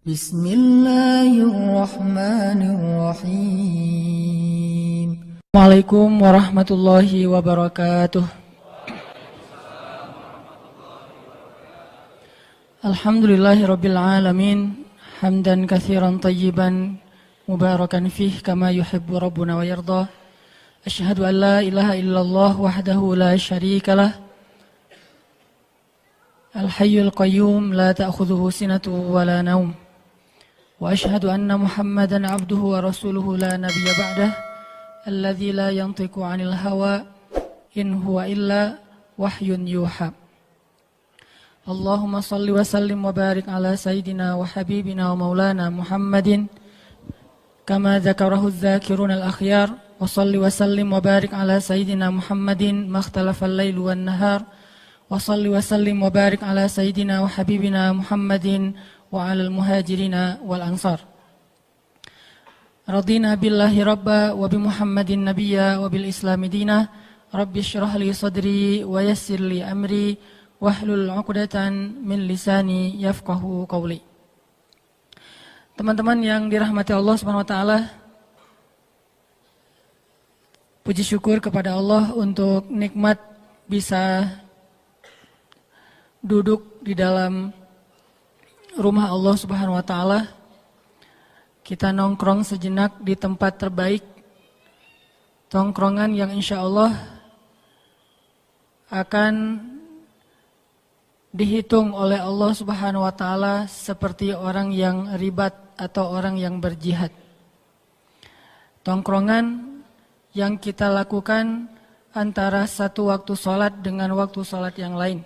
Bismillahirrahmanirrahim. Assalamualaikum warahmatullahi wabarakatuh. Alhamdulillahirabbil alamin, hamdan katsiran tayyiban mubarakan fih kama yuhibbu rabbuna wa yarda. Asyhadu an la ilaha illallah wahdahu la syarikalah. Al-hayyul qayyum la ta'khudhuhu sinatun wa la naum. Wa asyhadu anna Muhammadan 'abduhu wa rasuluhu la nabiyya ba'dah. Alladzi la yantiqu 'anil hawa in huwa illa wahyun yuha. Allahumma salli wa sallim wa barik ala sayyidina wa habibina wa maulana Muhammadin kama dzakarahu adh-dzakiruna al-akhyar. Wa salli wa sallim wa barik ala sayyidina Muhammadin makhtalafa al-lailu wan nahar. Wa salli wa sallim wa barik ala sayyidina wa habibina Muhammadin wa ala al-muhajirina wal ansar. Radina billahi rabba wa bi Muhammadin nabiyya wa bil islami dina. Rabbi syrah li sadri wa yassir li amri wahlul 'uqdatan min lisani yafqahu qawli. Teman-teman yang dirahmati Allah Subhanahu wa taala, puji syukur kepada Allah untuk nikmat bisa duduk di dalam rumah Allah Subhanahu wa taala. Kita nongkrong sejenak di tempat terbaik, tongkrongan yang insya Allah akan dihitung oleh Allah Subhanahu wa taala seperti orang yang ribat atau orang yang berjihad. Tongkrongan yang kita lakukan antara satu waktu sholat dengan waktu sholat yang lain.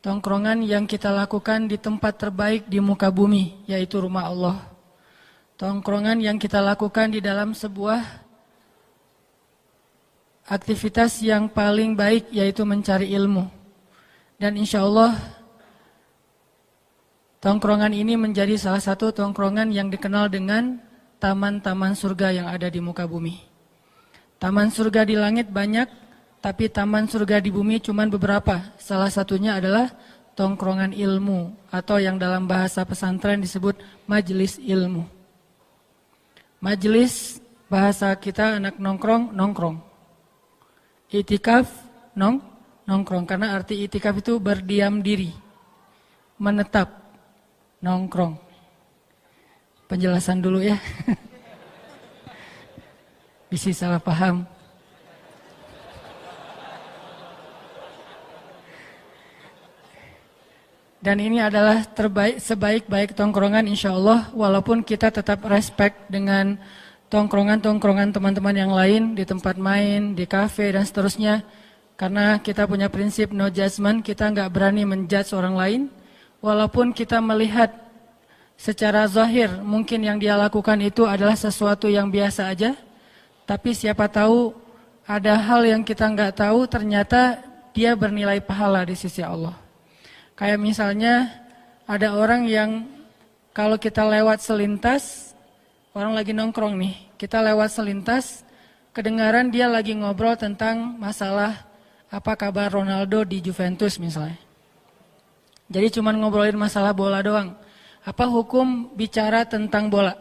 Tongkrongan yang kita lakukan di tempat terbaik di muka bumi, yaitu rumah Allah. Tongkrongan yang kita lakukan di dalam sebuah aktivitas yang paling baik, yaitu mencari ilmu. Dan insya Allah tongkrongan ini menjadi salah satu tongkrongan yang dikenal dengan taman-taman surga yang ada di muka bumi. Taman surga di langit banyak, tapi taman surga di bumi cuma beberapa. Salah satunya adalah tongkrongan ilmu, atau yang dalam bahasa pesantren disebut majelis ilmu. Majelis, bahasa kita anak nongkrong, nongkrong. Itikaf, nongkrong. Karena arti itikaf itu berdiam diri, menetap, nongkrong. Penjelasan dulu ya. Bisa salah paham. Dan ini adalah sebaik-baik tongkrongan insya Allah, walaupun kita tetap respect dengan tongkrongan-tongkrongan teman-teman yang lain di tempat main, di kafe dan seterusnya. Karena kita punya prinsip no judgment, kita nggak berani menjudge orang lain. Walaupun kita melihat secara zahir mungkin yang dia lakukan itu adalah sesuatu yang biasa aja. Tapi siapa tahu ada hal yang kita nggak tahu, ternyata dia bernilai pahala di sisi Allah. Kayak misalnya ada orang yang kalau kita lewat selintas, orang lagi nongkrong nih, kita lewat selintas, kedengaran dia lagi ngobrol tentang masalah apa kabar Ronaldo di Juventus misalnya. Jadi cuma ngobrolin masalah bola doang. Apa hukum bicara tentang bola?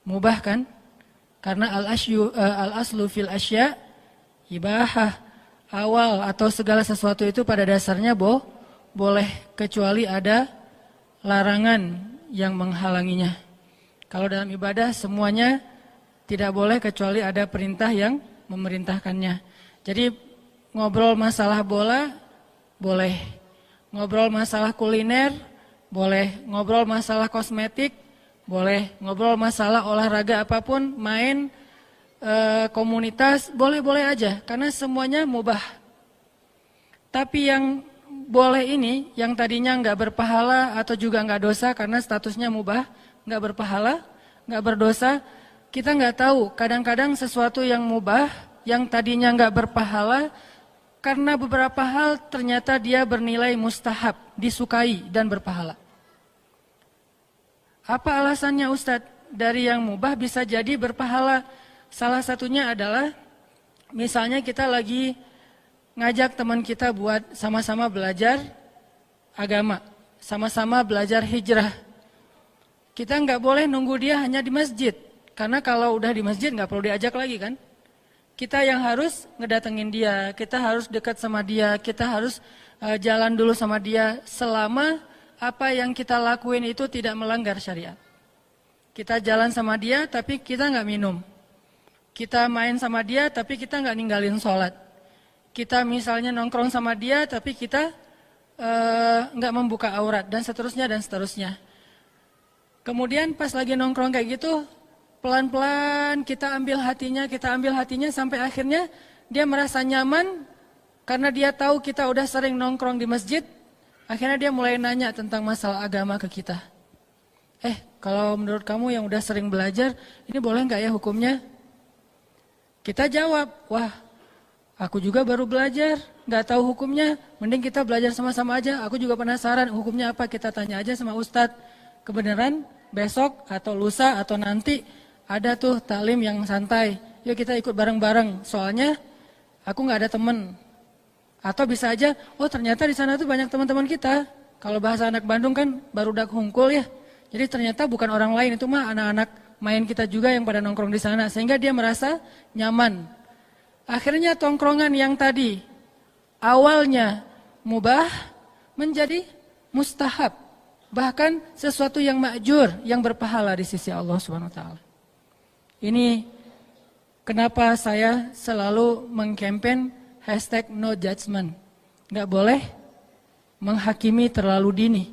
Mubah kan? Karena al-aslu fil asya ibahah. Awal atau segala sesuatu itu pada dasarnya boleh, kecuali ada larangan yang menghalanginya. Kalau dalam ibadah semuanya tidak boleh kecuali ada perintah yang memerintahkannya. Jadi ngobrol masalah bola boleh, ngobrol masalah kuliner boleh, ngobrol masalah kosmetik boleh, ngobrol masalah olahraga apapun, main komunitas, boleh-boleh aja, karena semuanya mubah. Tapi yang boleh ini, yang tadinya nggak berpahala atau juga nggak dosa karena statusnya mubah, nggak berpahala, nggak berdosa, kita nggak tahu. Kadang-kadang sesuatu yang mubah, yang tadinya nggak berpahala, karena beberapa hal ternyata dia bernilai mustahab, disukai dan berpahala. Apa alasannya Ustadz? Dari yang mubah bisa jadi berpahala. Salah satunya adalah misalnya kita lagi ngajak teman kita buat sama-sama belajar agama. sama-sama belajar hijrah. Kita nggak boleh nunggu dia hanya di masjid. Karena kalau udah di masjid nggak perlu diajak lagi kan. Kita yang harus ngedatengin dia, kita harus dekat sama dia, kita harus jalan dulu sama dia selama apa yang kita lakuin itu tidak melanggar syariat. Kita jalan sama dia tapi kita nggak minum. Kita main sama dia tapi kita nggak ninggalin sholat. Kita misalnya nongkrong sama dia tapi kita nggak membuka aurat dan seterusnya dan seterusnya. Kemudian pas lagi nongkrong kayak gitu, pelan-pelan kita ambil hatinya sampai akhirnya dia merasa nyaman karena dia tahu kita udah sering nongkrong di masjid. Akhirnya dia mulai nanya tentang masalah agama ke kita. Kalau menurut kamu yang udah sering belajar, ini boleh nggak ya hukumnya? Kita jawab, wah aku juga baru belajar, nggak tahu hukumnya. Mending kita belajar sama-sama aja, aku juga penasaran hukumnya apa, kita tanya aja sama Ustadz. Kebenaran besok atau lusa atau nanti ada tuh taklim yang santai, yuk kita ikut bareng-bareng, soalnya aku nggak ada temen. Atau bisa aja, oh ternyata di sana tuh banyak teman-teman kita. Kalau bahasa anak Bandung kan barudak hungkul ya. Jadi ternyata bukan orang lain, itu mah anak-anak main kita juga yang pada nongkrong di sana. Sehingga dia merasa nyaman. Akhirnya tongkrongan yang tadi awalnya mubah menjadi mustahab. Bahkan sesuatu yang ma'jur, yang berpahala di sisi Allah SWT. Ini kenapa saya selalu mengkampen hashtag no judgment. Nggak boleh menghakimi terlalu dini.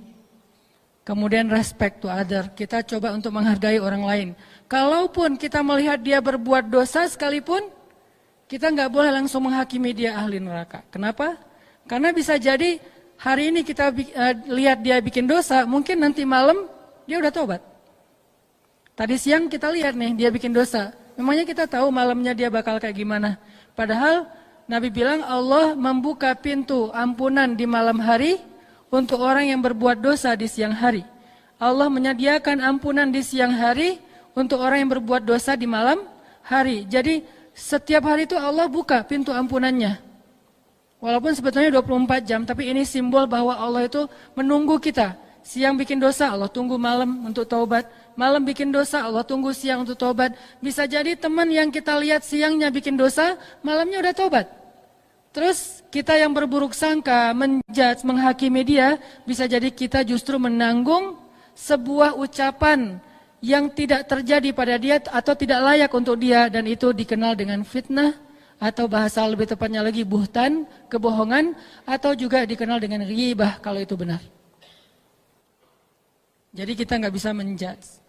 Kemudian respect to other. Kita coba untuk menghargai orang lain. Kalaupun kita melihat dia berbuat dosa sekalipun, kita nggak boleh langsung menghakimi dia ahli neraka. Kenapa? Karena bisa jadi hari ini kita lihat dia bikin dosa, mungkin nanti malam dia udah tobat. Tadi siang kita lihat nih dia bikin dosa. Memangnya kita tahu malamnya dia bakal kayak gimana. Padahal Nabi bilang Allah membuka pintu ampunan di malam hari untuk orang yang berbuat dosa di siang hari. Allah menyediakan ampunan di siang hari untuk orang yang berbuat dosa di malam hari. Jadi setiap hari itu Allah buka pintu ampunannya. Walaupun sebetulnya 24 jam, tapi ini simbol bahwa Allah itu menunggu kita. Siang bikin dosa, Allah tunggu malam untuk taubat. Malam bikin dosa, Allah tunggu siang untuk taubat. Bisa jadi teman yang kita lihat siangnya bikin dosa, malamnya udah taubat. Terus kita yang berburuk sangka, menjudge, menghakimi dia, bisa jadi kita justru menanggung sebuah ucapan yang tidak terjadi pada dia atau tidak layak untuk dia. Dan itu dikenal dengan fitnah, atau bahasa lebih tepatnya lagi buhtan, kebohongan, atau juga dikenal dengan ghibah kalau itu benar. Jadi kita nggak bisa menjudge.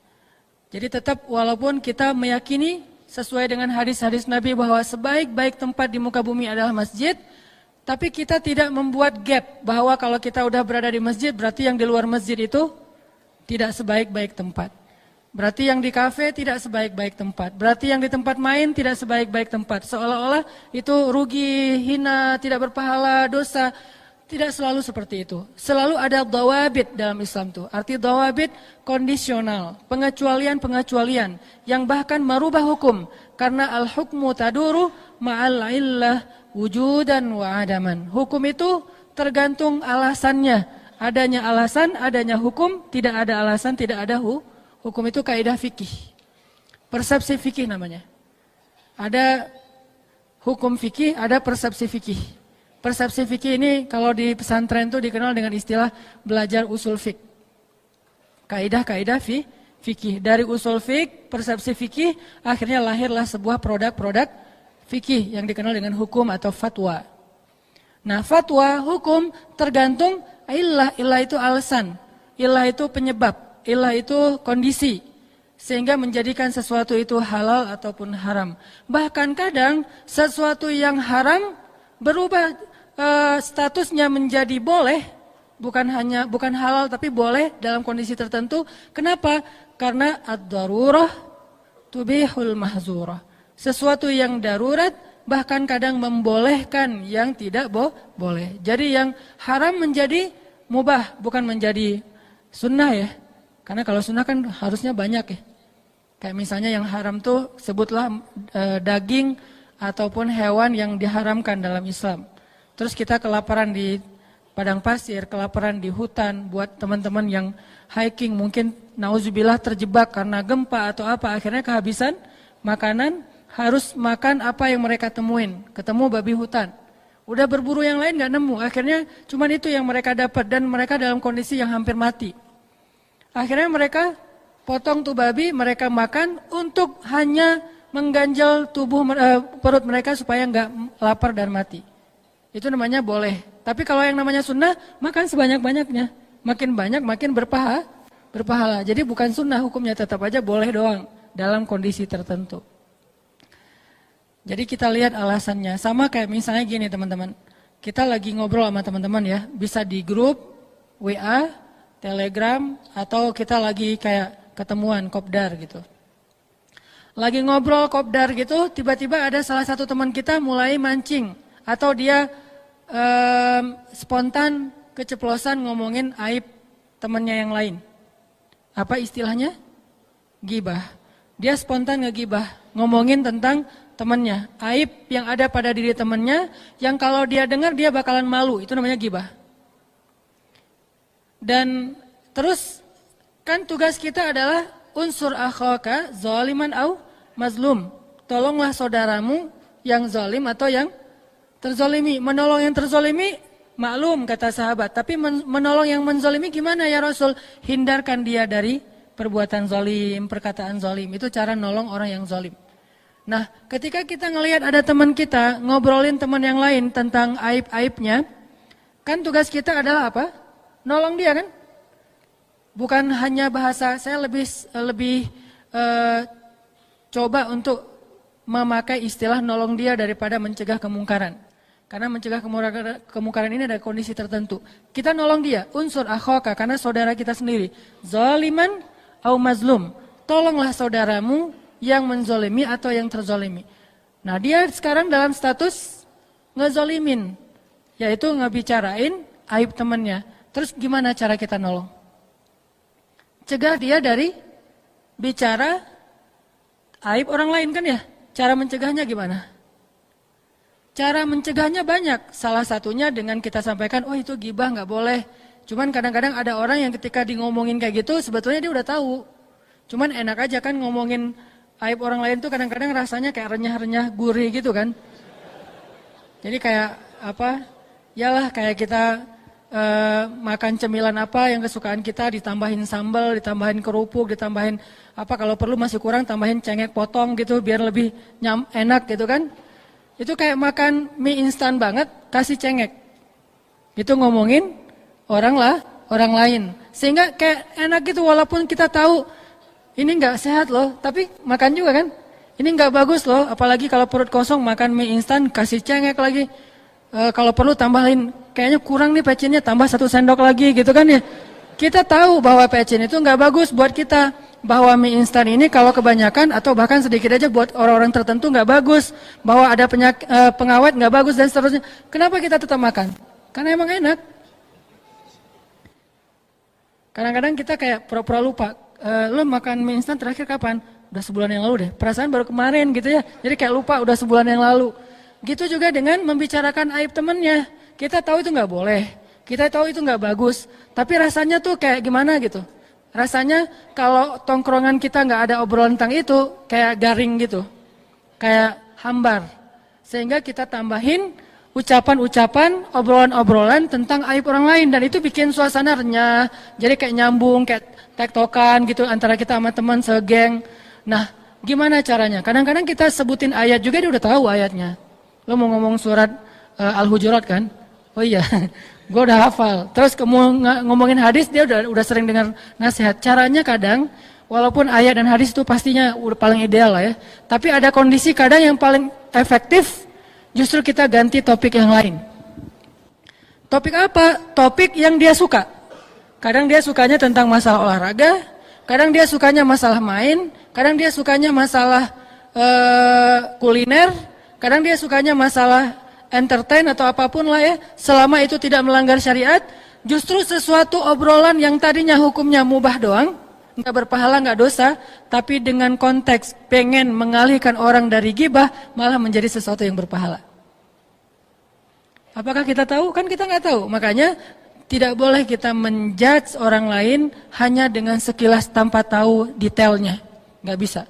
Jadi tetap walaupun kita meyakini sesuai dengan hadis-hadis Nabi bahwa sebaik-baik tempat di muka bumi adalah masjid, tapi kita tidak membuat gap bahwa kalau kita udah berada di masjid berarti yang di luar masjid itu tidak sebaik-baik tempat. Berarti yang di kafe tidak sebaik-baik tempat. Berarti yang di tempat main tidak sebaik-baik tempat. Seolah-olah itu rugi, hina, tidak berpahala, dosa. Tidak selalu seperti itu. Selalu ada dawabit dalam Islam itu. Arti dawabit kondisional, pengecualian-pengecualian yang bahkan merubah hukum. Karena al-hukmu taduru ma'al illah wujudan wa adaman. Hukum itu tergantung alasannya. Adanya alasan, adanya hukum, tidak ada alasan, tidak ada hukum itu kaidah fikih. Persepsi fikih namanya. Ada hukum fikih, ada persepsi fikih. Persepsi fikih ini kalau di pesantren itu dikenal dengan istilah belajar usul fik. Kaidah-kaidah fikih. Dari usul fik, persepsi fikih, akhirnya lahirlah sebuah produk-produk fikih yang dikenal dengan hukum atau fatwa. Nah, fatwa, hukum tergantung illah. Illah itu alasan. Illah itu penyebab. Illah itu kondisi. Sehingga menjadikan sesuatu itu halal ataupun haram. Bahkan kadang sesuatu yang haram berubah statusnya menjadi boleh, bukan halal tapi boleh dalam kondisi tertentu. Kenapa? Karena ad-darurah tubihul mahzurah. Sesuatu yang darurat bahkan kadang membolehkan yang tidak boleh. Jadi yang haram menjadi mubah, bukan menjadi sunnah ya. Karena kalau sunnah kan harusnya banyak ya. Kayak misalnya yang haram tuh sebutlah daging ataupun hewan yang diharamkan dalam Islam. Terus kita kelaparan di padang pasir, kelaparan di hutan, buat teman-teman yang hiking mungkin nauzubillah terjebak karena gempa atau apa, akhirnya kehabisan makanan, harus makan apa yang mereka temuin, ketemu babi hutan. Udah berburu yang lain gak nemu, akhirnya cuman itu yang mereka dapat dan mereka dalam kondisi yang hampir mati. Akhirnya mereka potong tuh babi, mereka makan untuk hanya mengganjal perut mereka supaya nggak lapar dan mati. Itu namanya boleh. Tapi kalau yang namanya sunnah, makan sebanyak-banyaknya. Makin banyak, makin berpahala. Jadi bukan sunnah hukumnya, tetap aja boleh doang dalam kondisi tertentu. Jadi kita lihat alasannya. Sama kayak misalnya gini teman-teman. Kita lagi ngobrol sama teman-teman ya. Bisa di grup, WA, Telegram, atau kita lagi kayak ketemuan, kopdar gitu. Lagi ngobrol kopdar gitu, tiba-tiba ada salah satu teman kita mulai mancing. Atau dia spontan keceplosan ngomongin aib temannya yang lain. Apa istilahnya? Gibah. Dia spontan ngegibah, ngomongin tentang temannya, aib yang ada pada diri temannya, yang kalau dia dengar dia bakalan malu, itu namanya gibah. Dan terus kan tugas kita adalah unsur akhaka zaliman au mazlum. Tolonglah saudaramu yang zalim atau yang terzolimi. Menolong yang terzolimi maklum kata sahabat, tapi menolong yang menzolimi gimana ya Rasul? Hindarkan dia dari perbuatan zalim, perkataan zalim. Itu cara nolong orang yang zalim. Nah, ketika kita ngelihat ada teman kita ngobrolin teman yang lain tentang aib-aibnya, kan tugas kita adalah apa? Nolong dia kan? Bukan hanya bahasa, saya lebih coba untuk memakai istilah nolong dia daripada mencegah kemungkaran. Karena mencegah kemungkaran ini ada kondisi tertentu. Kita nolong dia, unsur akhaka, karena saudara kita sendiri. Zaliman au mazlum. Tolonglah saudaramu yang menzolimi atau yang terzolimi. Nah dia sekarang dalam status ngezolimin. Yaitu ngebicarain aib temannya. Terus gimana cara kita nolong? Cegah dia dari bicara aib orang lain kan ya? Cara mencegahnya gimana? Cara mencegahnya banyak, salah satunya dengan kita sampaikan, oh itu gibah nggak boleh. Cuman kadang-kadang ada orang yang ketika di ngomongin kayak gitu, sebetulnya dia udah tahu. Cuman enak aja kan ngomongin aib orang lain tuh kadang-kadang rasanya kayak renyah-renyah gurih gitu kan. Jadi kayak apa, yalah kayak kita makan cemilan apa yang kesukaan kita, ditambahin sambal, ditambahin kerupuk, ditambahin apa kalau perlu masih kurang tambahin cengek potong gitu biar lebih enak gitu kan. Itu kayak makan mie instan banget, kasih cengek. Itu ngomongin orang lain. Sehingga kayak enak gitu walaupun kita tahu ini nggak sehat loh, tapi makan juga kan. Ini nggak bagus loh, apalagi kalau perut kosong makan mie instan, kasih cengek lagi. Kalau perlu tambahin, kayaknya kurang nih pecinnya, tambah 1 sendok lagi gitu kan ya. Kita tahu bahwa pecin itu nggak bagus buat kita. Bahwa mie instan ini kalau kebanyakan atau bahkan sedikit aja buat orang-orang tertentu nggak bagus, bahwa ada pengawet nggak bagus dan seterusnya. Kenapa kita tetap makan? Karena emang enak. Kadang-kadang kita kayak pura-pura lupa. Lo makan mie instan terakhir kapan? Udah sebulan yang lalu deh. Perasaan baru kemarin gitu ya. Jadi kayak lupa udah sebulan yang lalu. Gitu juga dengan membicarakan aib temennya. Kita tahu itu nggak boleh. Kita tahu itu nggak bagus. Tapi rasanya tuh kayak gimana gitu. Rasanya kalau tongkrongan kita nggak ada obrolan tentang itu, kayak garing gitu, kayak hambar. Sehingga kita tambahin ucapan-ucapan, obrolan-obrolan tentang aib orang lain. Dan itu bikin suasana renyah, jadi kayak nyambung, kayak tektokan gitu antara kita sama teman segeng. Nah gimana caranya? Kadang-kadang kita sebutin ayat juga dia udah tahu ayatnya. Lo mau ngomong surat Al-Hujurat kan? Oh iya. Gue udah hafal. Terus ngomongin hadis dia udah sering dengar nasihat. Caranya kadang walaupun ayat dan hadis itu pastinya udah paling ideal lah ya. Tapi ada kondisi kadang yang paling efektif justru kita ganti topik yang lain. Topik apa? Topik yang dia suka. Kadang dia sukanya tentang masalah olahraga, kadang dia sukanya masalah main, kadang dia sukanya masalah kuliner, kadang dia sukanya masalah entertain atau apapun lah ya, selama itu tidak melanggar syariat, justru sesuatu obrolan yang tadinya hukumnya mubah doang, nggak berpahala, nggak dosa, tapi dengan konteks pengen mengalihkan orang dari gibah, malah menjadi sesuatu yang berpahala. Apakah kita tahu? Kan kita nggak tahu. Makanya tidak boleh kita menjudge orang lain hanya dengan sekilas tanpa tahu detailnya. Nggak bisa.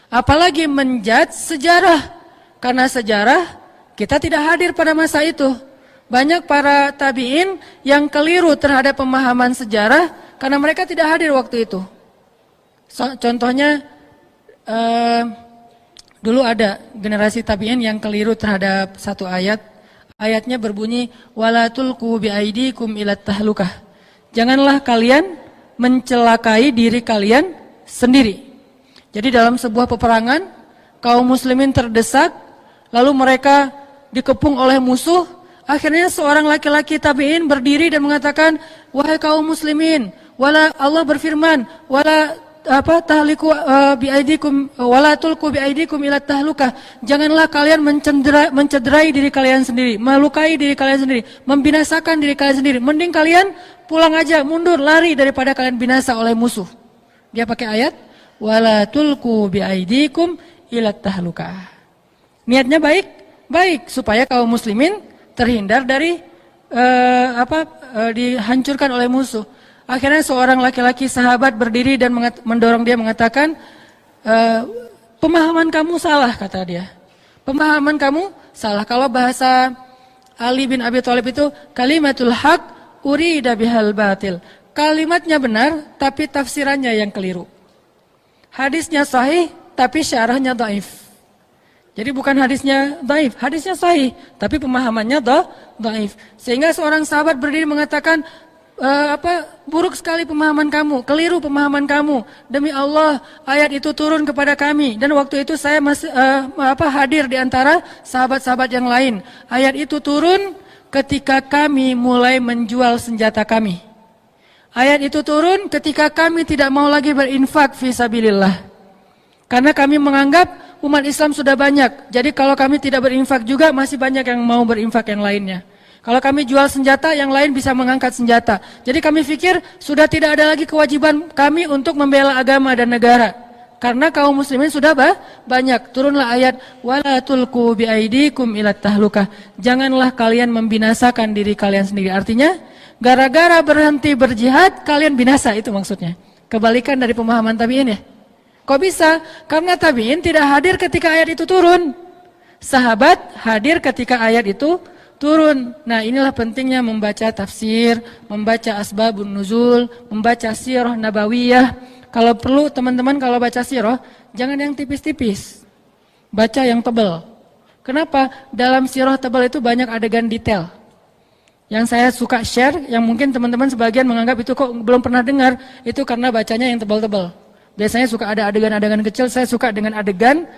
Apalagi menjudge sejarah. Karena sejarah kita tidak hadir pada masa itu. Banyak para tabi'in yang keliru terhadap pemahaman sejarah karena mereka tidak hadir waktu itu. Contohnya dulu ada generasi tabi'in yang keliru terhadap satu ayat. Ayatnya berbunyi wala tulqu biaidikum ilat tahlukah. Janganlah kalian mencelakai diri kalian sendiri. Jadi dalam sebuah peperangan kaum muslimin terdesak, lalu mereka dikepung oleh musuh. Akhirnya seorang laki-laki tabi'in berdiri dan mengatakan, wahai kaum muslimin, Allah berfirman, wala tahliku biaidikum wala tulqu biaidikum ila tahlukah. Janganlah kalian mencederai diri kalian sendiri, melukai diri kalian sendiri, membinasakan diri kalian sendiri. Mending kalian pulang aja, mundur, lari daripada kalian binasa oleh musuh. Dia pakai ayat wala tulqu biaidikum ila tahlukah. Niatnya baik, baik supaya kaum muslimin terhindar dari dihancurkan oleh musuh. Akhirnya seorang laki-laki sahabat berdiri dan mendorong dia mengatakan, pemahaman kamu salah, kata dia. Pemahaman kamu salah. Kalau bahasa Ali bin Abi Thalib itu kalimatul haq urida bihal batil. Kalimatnya benar tapi tafsirannya yang keliru. Hadisnya sahih tapi syarahnya dhaif. Jadi bukan hadisnya dhaif, hadisnya sahih tapi pemahamannya dhaif. Sehingga seorang sahabat berdiri mengatakan, buruk sekali pemahaman kamu, keliru pemahaman kamu. Demi Allah, ayat itu turun kepada kami dan waktu itu saya masih hadir di antara sahabat-sahabat yang lain. Ayat itu turun ketika kami mulai menjual senjata kami. Ayat itu turun ketika kami tidak mau lagi berinfak fisabilillah. Karena kami menganggap umat Islam sudah banyak. Jadi kalau kami tidak berinfak juga masih banyak yang mau berinfak yang lainnya. Kalau kami jual senjata, yang lain bisa mengangkat senjata. Jadi kami pikir sudah tidak ada lagi kewajiban kami untuk membela agama dan negara. Karena kaum muslimin sudah banyak. Turunlah ayat wala tulqu biaidikum ilat tahlukah. Janganlah kalian membinasakan diri kalian sendiri. Artinya, gara-gara berhenti berjihad, kalian binasa, itu maksudnya. Kebalikan dari pemahaman tabi'in ya. Kok bisa? Karena tabi'in tidak hadir ketika ayat itu turun. Sahabat hadir ketika ayat itu turun. Nah, inilah pentingnya membaca tafsir, membaca asbabun nuzul, membaca sirah nabawiyah. Kalau perlu teman-teman kalau baca sirah, jangan yang tipis-tipis. Baca yang tebal. Kenapa? Dalam sirah tebal itu banyak adegan detail. Yang saya suka share, yang mungkin teman-teman sebagian menganggap itu kok belum pernah dengar, itu karena bacanya yang tebal-tebal. Biasanya suka ada adegan-adegan kecil, saya suka dengan adegan.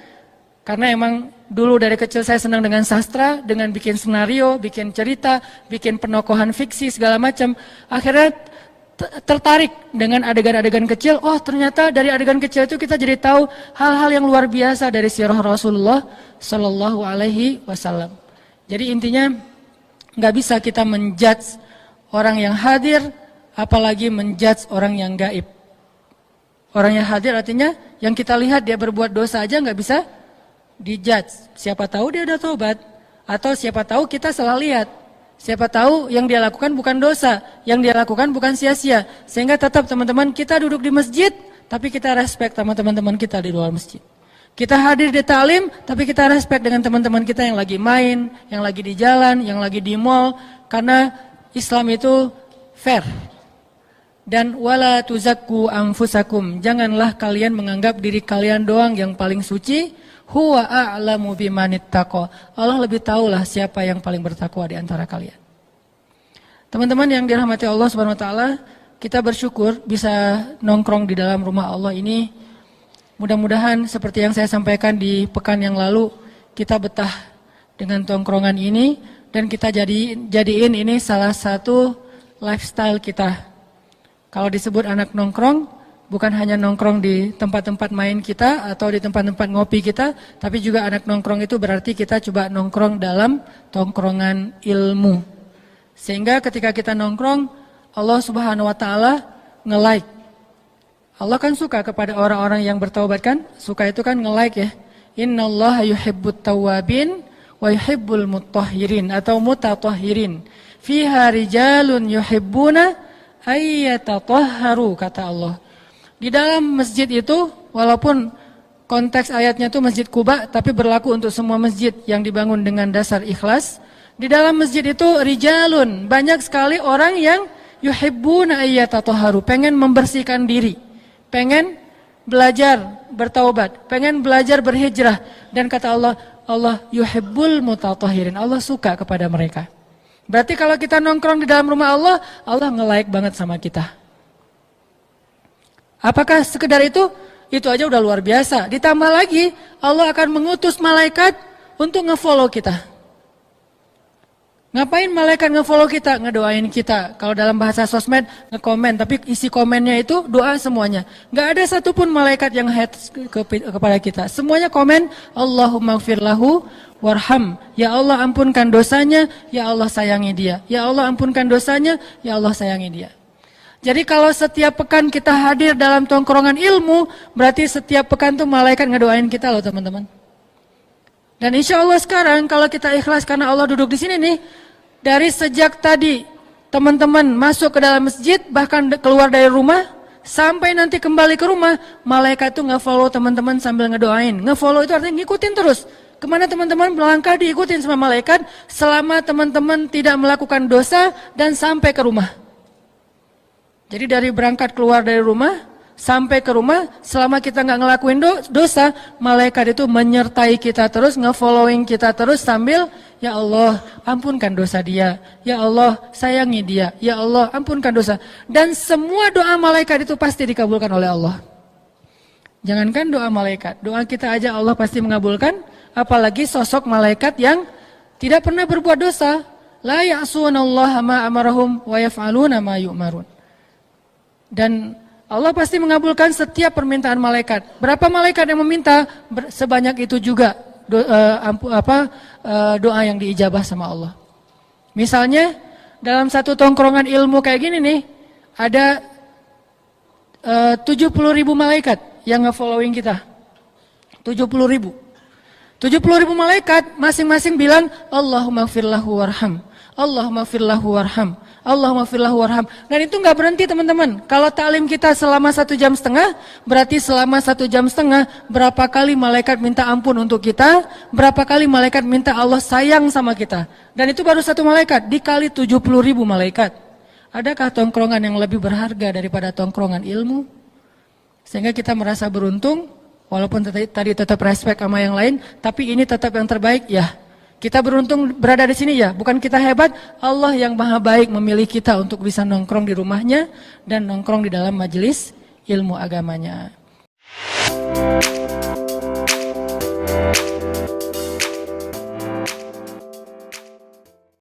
Karena emang dulu dari kecil saya senang dengan sastra, dengan bikin skenario, bikin cerita, bikin penokohan fiksi segala macam. Akhirnya tertarik dengan adegan-adegan kecil. Oh, ternyata dari adegan kecil itu kita jadi tahu hal-hal yang luar biasa dari sirah Rasulullah Shallallahu Alaihi Wasallam. Jadi intinya nggak bisa kita menjudge orang yang hadir, apalagi menjudge orang yang gaib. Orang yang hadir artinya yang kita lihat dia berbuat dosa aja nggak bisa dijudge. Siapa tahu dia udah tobat, atau siapa tahu kita salah lihat. Siapa tahu yang dia lakukan bukan dosa, yang dia lakukan bukan sia-sia. Sehingga tetap teman-teman kita duduk di masjid, tapi kita respect sama teman-teman kita di luar masjid. Kita hadir di ta'lim, tapi kita respect dengan teman-teman kita yang lagi main, yang lagi di jalan, yang lagi di mall. Karena Islam itu fair. Dan wala tuzakku anfusakum. Janganlah kalian menganggap diri kalian doang yang paling suci. Huwa a'lamu bimanittaqo. Allah lebih tahulah siapa yang paling bertakwa di antara kalian. Teman-teman yang dirahmati Allah Subhanahu wa taala, kita bersyukur bisa nongkrong di dalam rumah Allah ini. Mudah-mudahan seperti yang saya sampaikan di pekan yang lalu, kita betah dengan tongkrongan ini dan kita jadiin ini salah satu lifestyle kita. Kalau disebut anak nongkrong, bukan hanya nongkrong di tempat-tempat main kita atau di tempat-tempat ngopi kita, tapi juga anak nongkrong itu berarti kita coba nongkrong dalam tongkrongan ilmu. Sehingga ketika kita nongkrong, Allah Subhanahu wa taala nge-like. Allah kan suka kepada orang-orang yang bertaubat kan? Suka itu kan nge-like ya. Innallaha yuhibbut tawwabin wa yuhibbul mutahhirin atau mutatahhirin. Fiha rijalun yuhibbuna ayyatatahharu, kata Allah. Di dalam masjid itu, walaupun konteks ayatnya itu Masjid Quba, tapi berlaku untuk semua masjid yang dibangun dengan dasar ikhlas. Di dalam masjid itu rijalun, banyak sekali orang yang yuhibbuna ayyatatahharu, pengen membersihkan diri, pengen belajar bertaubat, pengen belajar berhijrah. Dan kata Allah, Allah yuhibbul mutatahhirin, Allah suka kepada mereka. Berarti kalau kita nongkrong di dalam rumah Allah, Allah nge-like banget sama kita. Apakah sekedar itu? Itu aja udah luar biasa. Ditambah lagi, Allah akan mengutus malaikat untuk nge-follow kita. Ngapain malaikat nge-follow kita? Ngedoain kita. Kalau dalam bahasa sosmed, nge-komen. Tapi isi komennya itu doa semuanya. Gak ada satupun malaikat yang hate kepada kita. Semuanya komen, Allahumma gfir lahu warham. Ya Allah ampunkan dosanya, ya Allah sayangi dia. Ya Allah ampunkan dosanya, ya Allah sayangi dia. Jadi kalau setiap pekan kita hadir dalam tongkrongan ilmu, berarti setiap pekan tuh malaikat ngedoain kita loh teman-teman. Dan insya Allah sekarang kalau kita ikhlas karena Allah duduk di sini nih, dari sejak tadi teman-teman masuk ke dalam masjid, bahkan keluar dari rumah, sampai nanti kembali ke rumah, malaikat tuh nge-follow teman-teman sambil ngedoain. Nge-follow itu artinya ngikutin terus. Kemana teman-teman melangkah diikutin sama malaikat, selama teman-teman tidak melakukan dosa dan sampai ke rumah. Jadi dari berangkat keluar dari rumah sampai ke rumah, selama kita nggak ngelakuin dosa, malaikat itu menyertai kita terus, nge-following kita terus sambil, ya Allah ampunkan dosa dia, ya Allah sayangi dia, ya Allah ampunkan dosa. Dan semua doa malaikat itu pasti dikabulkan oleh Allah. Jangankan doa malaikat, doa kita aja Allah pasti mengabulkan, apalagi sosok malaikat yang tidak pernah berbuat dosa. La ya'sunallaha ma amarahum wa yaf'aluna ma yu'marun. Dan Allah pasti mengabulkan setiap permintaan malaikat. Berapa malaikat yang meminta, sebanyak itu juga doa yang diijabah sama Allah. Misalnya dalam satu tongkrongan ilmu kayak gini nih, ada 70.000 malaikat yang nge-following kita. 70.000. 70.000 malaikat masing-masing bilang Allahumma gfir lahu warham. Allahumma gfir lahu warham. Allahumma gfir lahu warham. Dan itu nggak berhenti teman-teman. Kalau taklim kita selama 1,5 jam, berarti selama 1,5 jam berapa kali malaikat minta ampun untuk kita, berapa kali malaikat minta Allah sayang sama kita. Dan itu baru satu malaikat, dikali 70.000 malaikat. Adakah tongkrongan yang lebih berharga daripada tongkrongan ilmu? Sehingga kita merasa beruntung, walaupun tadi tetap respect sama yang lain, tapi ini tetap yang terbaik ya. Kita beruntung berada di sini ya, bukan kita hebat, Allah yang maha baik memilih kita untuk bisa nongkrong di rumahnya dan nongkrong di dalam majelis ilmu agamanya.